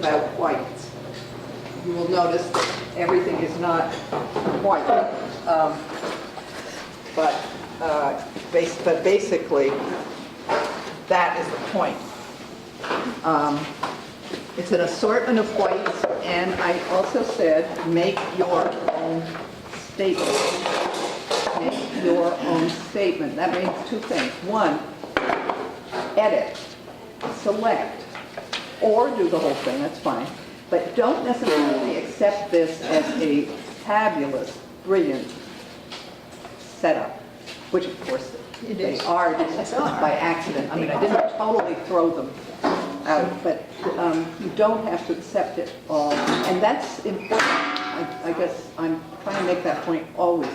about whites. You will notice that everything is not white, but basically that is the point. It's an assortment of whites, and I also said make your own statement. Make your own statement. That means two things. One, edit, select, or do the whole thing, that's fine. But don't necessarily accept this as a fabulous, brilliant setup, which of course they are just by accident. I mean, I didn't totally throw them out, but you don't have to accept it all. And that's important. I guess I'm trying to make that point always.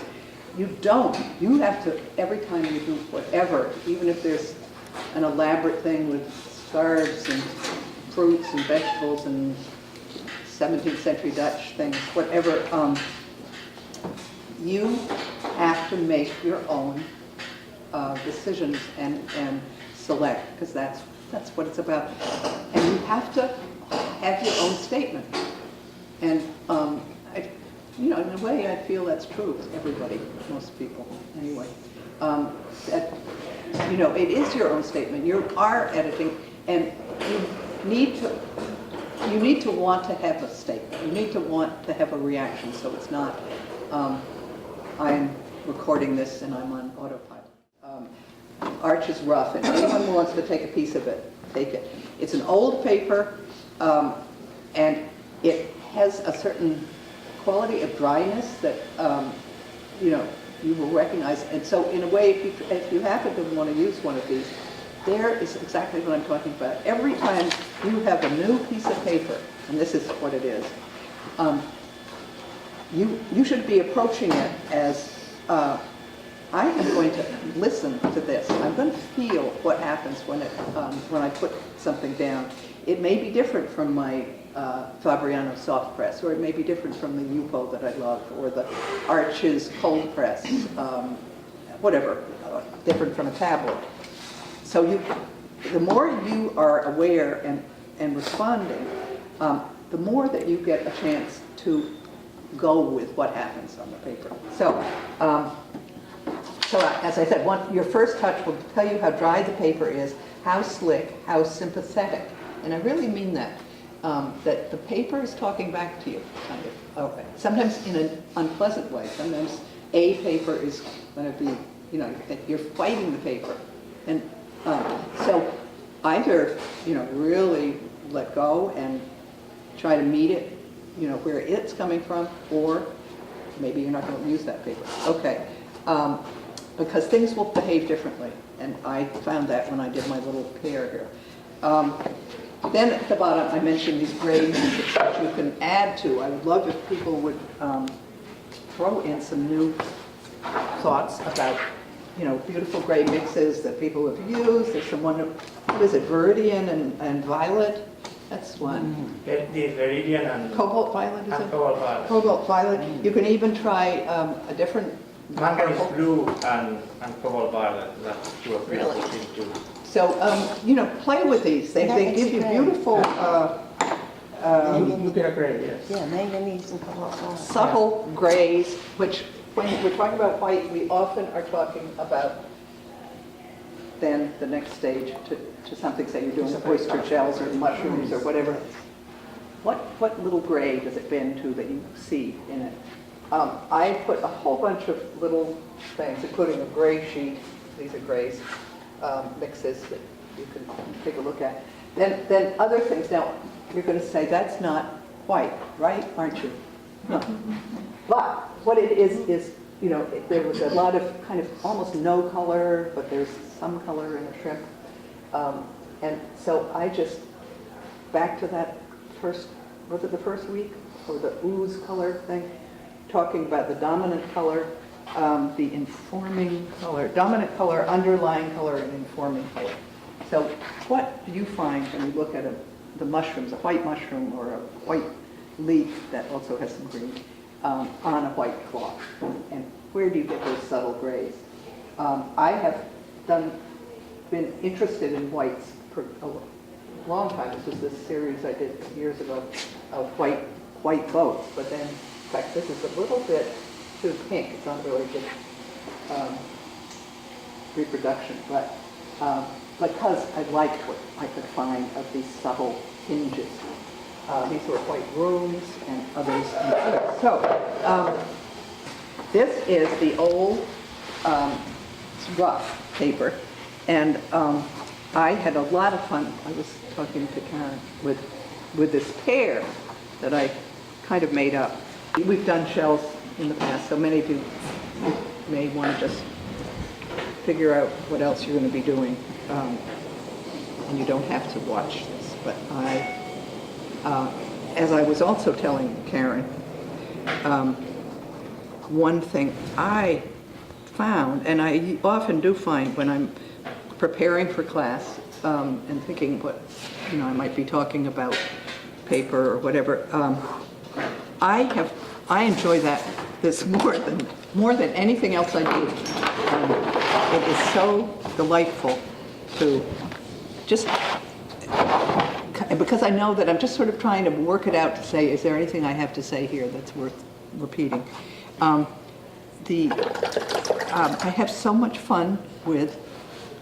You have to, every time you do whatever, even if there's an elaborate thing with scarves and fruits and vegetables and 17th century Dutch things, whatever, you have to make your own decisions and select, because that's what it's about. And you have to have your own statement. And in a way, I feel that's true of everybody, most people, anyway. That, it is your own statement. You are editing, and you need to want to have a statement. You need to want to have a reaction, so it's not, I'm recording this and I'm on autopilot. Arch is rough, and anyone who wants to take a piece of it, take it. It's an old paper, and it has a certain quality of dryness that, you will recognize. And so in a way, if you happen to want to use one of these, there is exactly what I'm talking about. Every time you have a new piece of paper, and this is what it is, you should be approaching it as, I am going to listen to this. I'm going to feel what happens when I put something down. It may be different from my Fabriano soft press, or it may be different from the Yupo that I love, or the Arch's cold press, whatever, different from a tablet. So the more you are aware and responding, the more that you get a chance to go with what happens on the paper. So as I said, your first touch will tell you how dry the paper is, how slick, how sympathetic. And I really mean that. That the paper is talking back to you, kind of. Okay. Sometimes in an unpleasant way. Sometimes a paper is going to be, you're fighting the paper. And so either, really let go and try to meet it, where it's coming from, or maybe you're not going to use that paper. Okay. Because things will behave differently. And I found that when I did my little pair here. Then at the bottom, I mentioned these gray mixes that you can add to. I would love if people would throw in some new thoughts about, beautiful gray mixes that people have used. There's some what is it, Viridian and Violet? That's one. The Viridian and Cobalt Violet, is it? Cobalt Violet. Cobalt Violet. You can even try a different Manganese blue and Cobalt Violet. That's two of Really? too. So, play with these. They give you beautiful, Look at a gray, yes. Yeah, manganese and cobalt. subtle grays, which when we're talking about white, we often are talking about then the next stage to something, say you're doing oyster shells or mushrooms or whatever. What little gray does it bend to that you see in it? I put a whole bunch of little things, including a gray sheet. These are grays. Mixes that you can take a look at. Then other things. Now, you're going to say, that's not white, right? Aren't you? No. But what it is, there was a lot of kind of almost no color, but there's some color in a shrimp. And so I just, back to that first, was it the first week? Or the ooze color thing? Talking about the dominant color, the informing color, dominant color, underlying color, and informing color. So what do you find when you look at the mushrooms, a white mushroom or a white leaf that also has some green, on a white cloth? And where do you get those subtle grays? I have been interested in whites for long time. This was this series I did years ago of white boats, but then, in fact, this is a little bit too pink. It's not really good reproduction, but because I liked what I could find of these subtle tinges. These were white rooms and others. So this is the old rough paper, and I had a lot of fun. I was talking to Karen with this pair that I kind of made up. We've done shells in the past, so many of you may want to just figure out what else you're going to be doing, and you don't have to watch this. But as I was also telling Karen, one thing I found, and I often do find when I'm preparing for class and thinking what I might be talking about, paper or whatever, I enjoy this more than anything else I do. It is so delightful to just, because I know that I'm just sort of trying to work it out to say, is there anything I have to say here that's worth repeating? I have so much fun with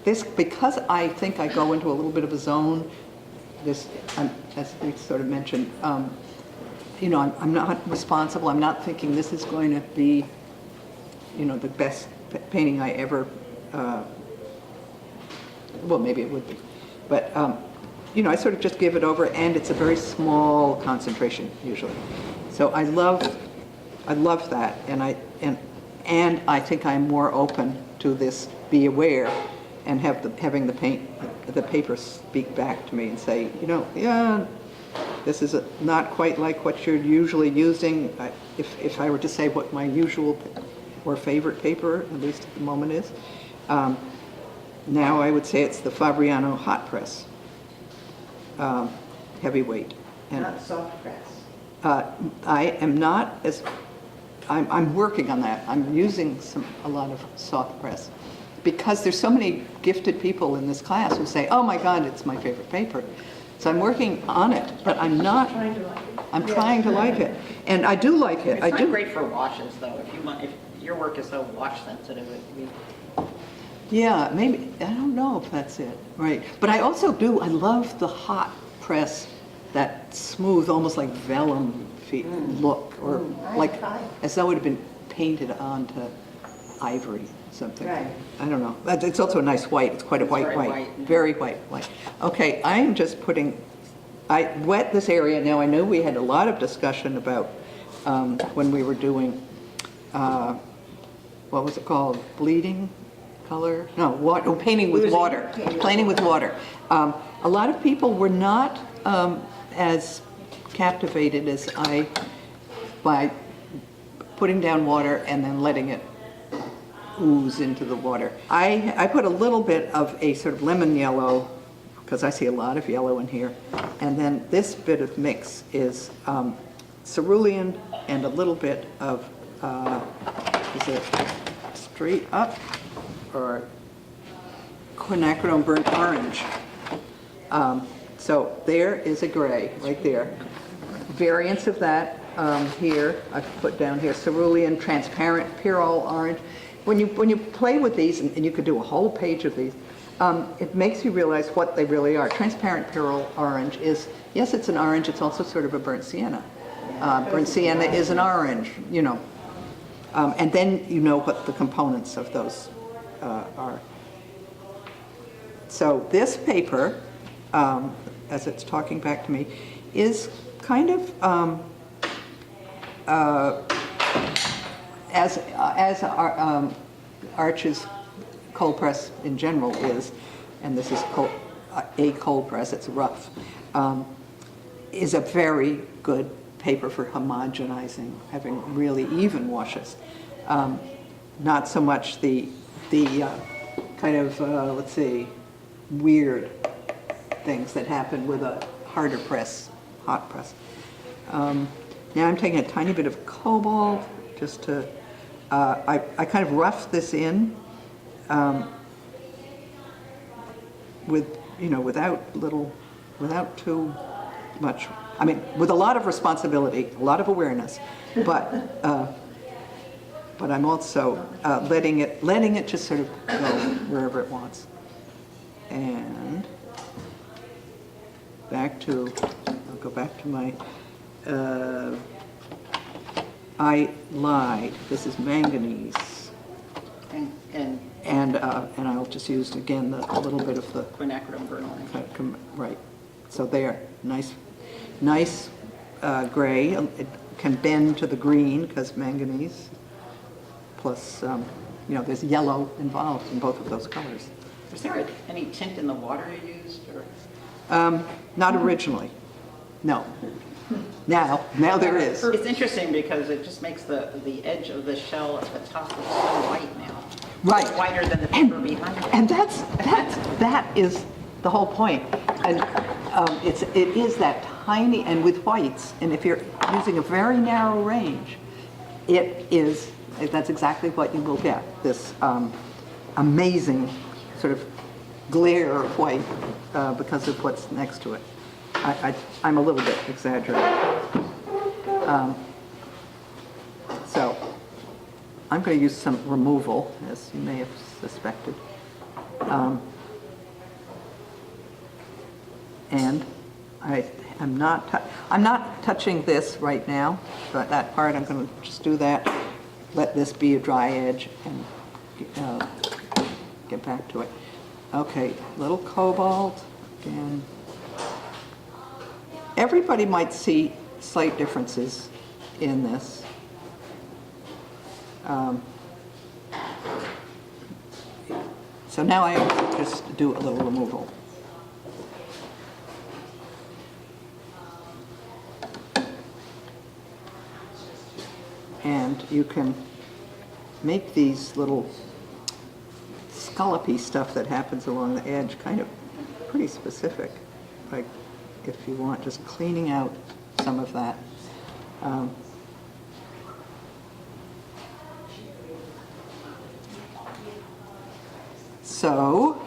this because I think I go into a little bit of a zone. As we sort of mentioned, I'm not responsible. I'm not thinking this is going to be, the best painting I ever. Well, maybe it would be, but I sort of just give it over, and it's a very small concentration usually. So I love that, and I think I'm more open to this. Be aware, and having the paper speak back to me and say, yeah, this is not quite like what you're usually using. If I were to say what my usual or favorite paper, at least at the moment, is, now I would say it's the Fabriano hot press, heavyweight. And Not soft press. I am not as, I'm working on that. I'm using a lot of soft press because there's so many gifted people in this class who say, oh my God, it's my favorite paper. So I'm working on it, but I'm not. Trying to like it. I'm trying to like it, and I do like it. It's not great for washes, though. If your work is so wash sensitive, Yeah, maybe, I don't know if that's it, right. But I also I love the hot press, that smooth, almost like vellum look, or like as though it had been painted onto ivory or something. Right. I don't know. But it's also a nice white. It's quite a white. very white, yeah. Very white. Okay, I am just I wet this area. Now I know we had a lot of discussion about when we were doing, what was it called? Bleeding color? No, painting with water. Painting with water. A lot of people were not as captivated as I by putting down water and then letting it ooze into the water. I put a little bit of a sort of lemon yellow, because I see a lot of yellow in here, and then this bit of mix is cerulean and a little bit of, is it straight up or quinacridone burnt orange. So there is a gray right there. Variants of that here, I've put down here, cerulean, transparent, pyrrole orange. When you play with these, and you could do a whole page of these, it makes you realize what they really are. Transparent pyrrole orange is, yes, it's an orange, it's also sort of a burnt sienna. Burnt sienna is an orange, and then you know what the components of those are. So this paper, as it's talking back to me, is kind of as Arch's cold press in general is, and this is a cold press, it's rough, is a very good paper for homogenizing, having really even washes. Not so much the kind of, let's see, weird things that happen with a harder press, hot press. Now I'm taking a tiny bit of cobalt just to, I kind of rough this in with, without little without too much, I mean, with a lot of responsibility, a lot of awareness, but I'm also letting it just sort of go wherever it wants. And I'll go back to my, I lied. This is manganese. And And I'll just use, again, a little bit of the, quinacridone burnt orange. right. So they are nice gray. It can bend to the green because manganese. Plus, there's yellow involved in both of those colors. Was there any tint in the water you used? Or? Not originally, no. Now there is. It's interesting because it just makes the edge of the shell at the top look so white now. Right. It's whiter than the paper behind it. And that is the whole point. And it is that tiny, and with whites, and if you're using a very narrow range, that's exactly what you will get, this amazing sort of glare of white because of what's next to it. I'm a little bit exaggerating. So I'm going to use some removal, as you may have suspected. And I'm not touching this right now, but that part I'm going to just do that. Let this be a dry edge and get back to it. Okay, little cobalt again. Everybody might see slight differences in this. So now I just do a little removal. And you can make these little scallopy stuff that happens along the edge kind of pretty specific. Like if you want, just cleaning out some of that. So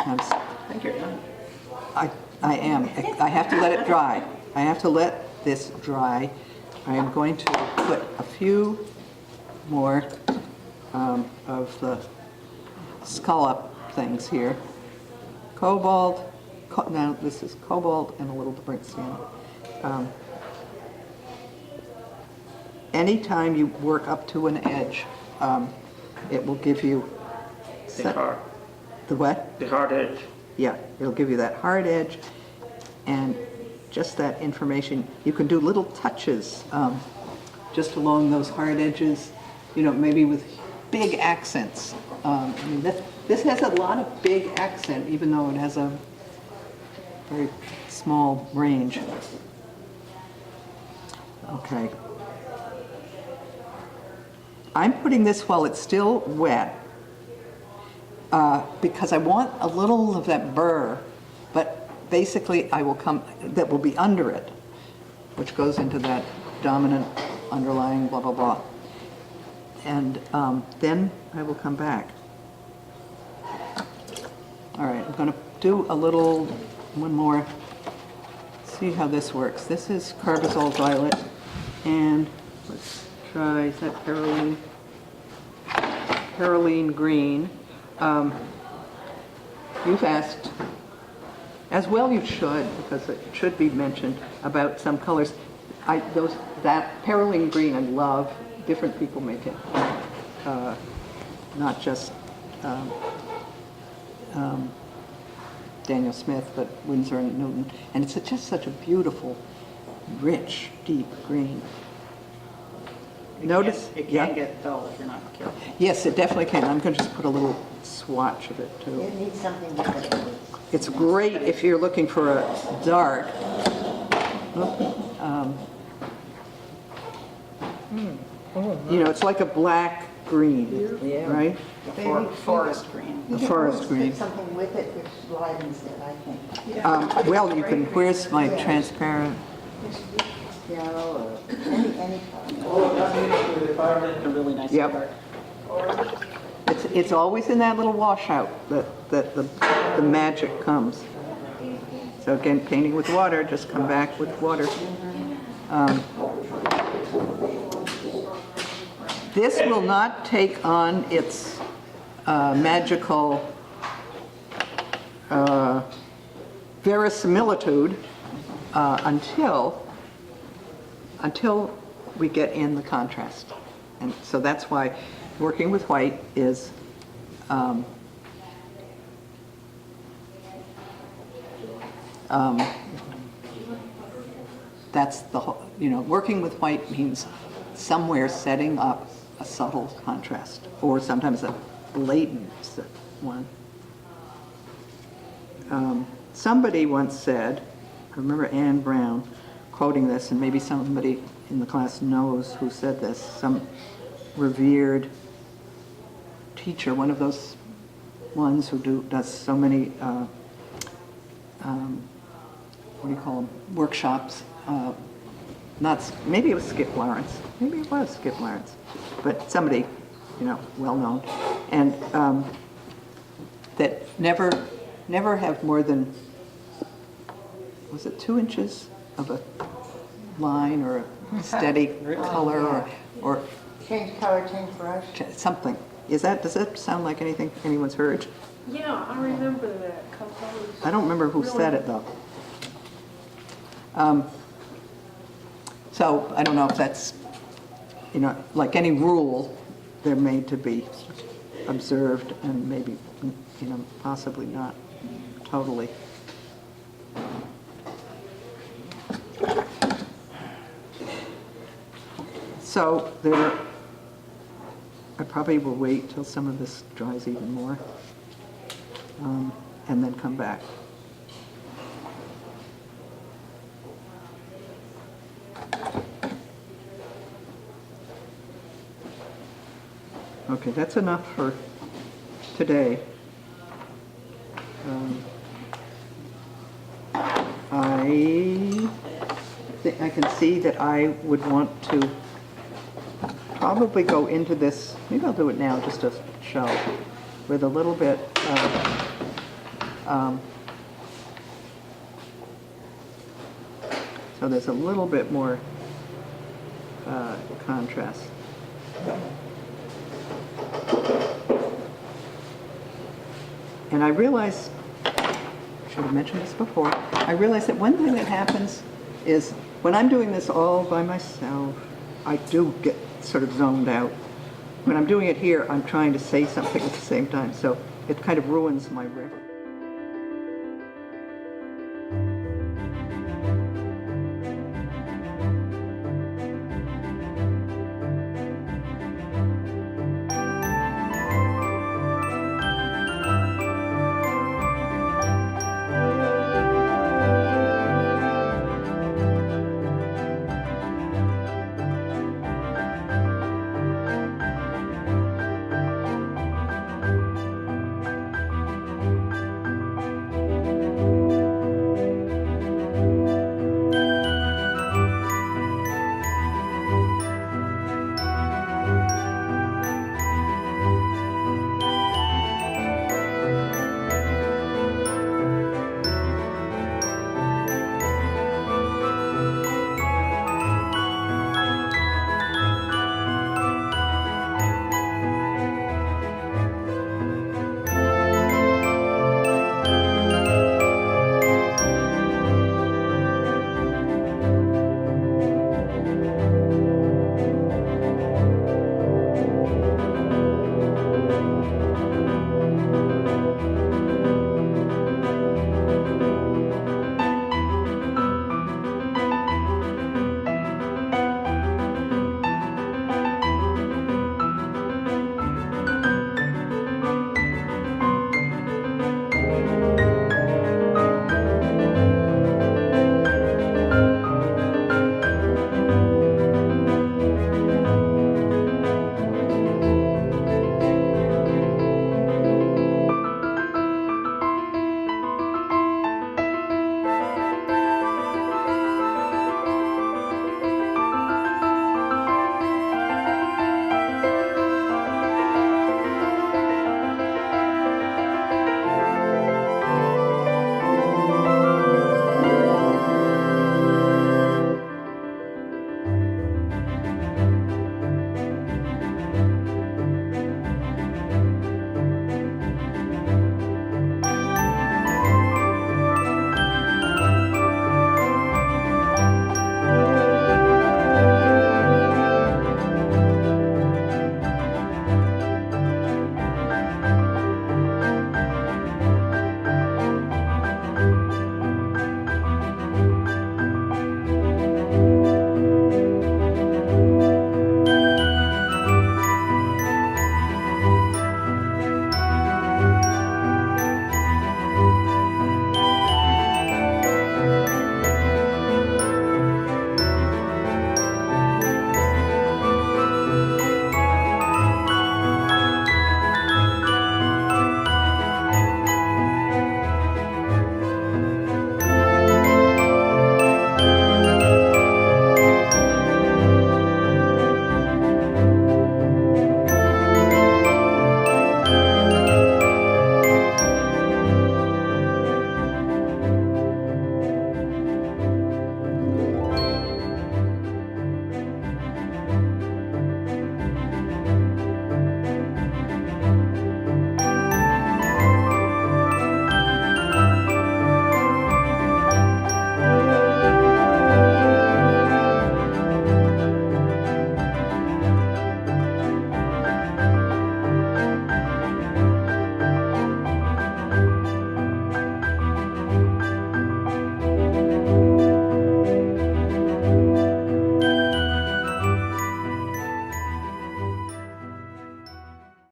I think you're done. I am. I have to let it dry. I have to let this dry. I am going to put a few more of the scallop things here. Cobalt. Now this is cobalt and a little burnt sienna. Anytime you work up to an edge, it will give you the what? The hard edge. Yeah, it'll give you that hard edge and just that information. You can do little touches just along those hard edges, maybe with big accents. I mean, this has a lot of big accent, even though it has a very small range. Okay. I'm putting this while it's still wet because I want a little of that burr, but basically that will be under it, which goes into that dominant underlying blah, blah, blah. And then I will come back. All right, I'm going to do one more, see how this works. This is Carbazole Violet, and let's try, is that Peroline? Peroline Green. You've asked, as well you should, because it should be mentioned, about some colors. That Peroline Green I love. Different people make it, not just Daniel Smith, but Winsor and Newton. And it's just such a beautiful, rich, deep green. Notice, It can get dull if you're not careful. Yes, it definitely can. I'm going to just put a little swatch of it too. It needs something different. It's great if you're looking for a dark. It's like a black green, Yeah. right? Forest green. A forest green. Pick something with it which livens it, I think. Well, you can, where's my transparent? Yellow or any color. Oh, A really nice Yep. color. It's always in that little washout that the magic comes. So again, painting with water, just come back with water. This will not take on its magical verisimilitude until we get in the contrast. And so that's why working with white is that's the whole, working with white means somewhere setting up a subtle contrast, or sometimes a blatant one. Somebody once said, I remember Anne Brown quoting this, and maybe somebody in the class knows who said this, some revered teacher, one of those ones who does so many, what do you call them, workshops. Maybe it was Skip Lawrence. Maybe it was Skip Lawrence. But somebody, well known. And that never have more than, was it 2 inches of a line or a steady color or Change color, change brush. something. Does that sound like anything anyone's heard? Yeah, I remember that. 'Cause I don't remember who said it though. So I don't know if that's, like any rule, they're made to be observed and maybe, possibly not totally. So I probably will wait till some of this dries even more, and then come back. Okay, that's enough for today. I can see that I would want to probably go into this, maybe I'll do it now just to show, with a little bit of, so there's a little bit more contrast. And I realize, I should have mentioned this before, I realize that one thing that happens is when I'm doing this all by myself, I do get sort of zoned out. When I'm doing it here, I'm trying to say something at the same time, so it kind of ruins my river.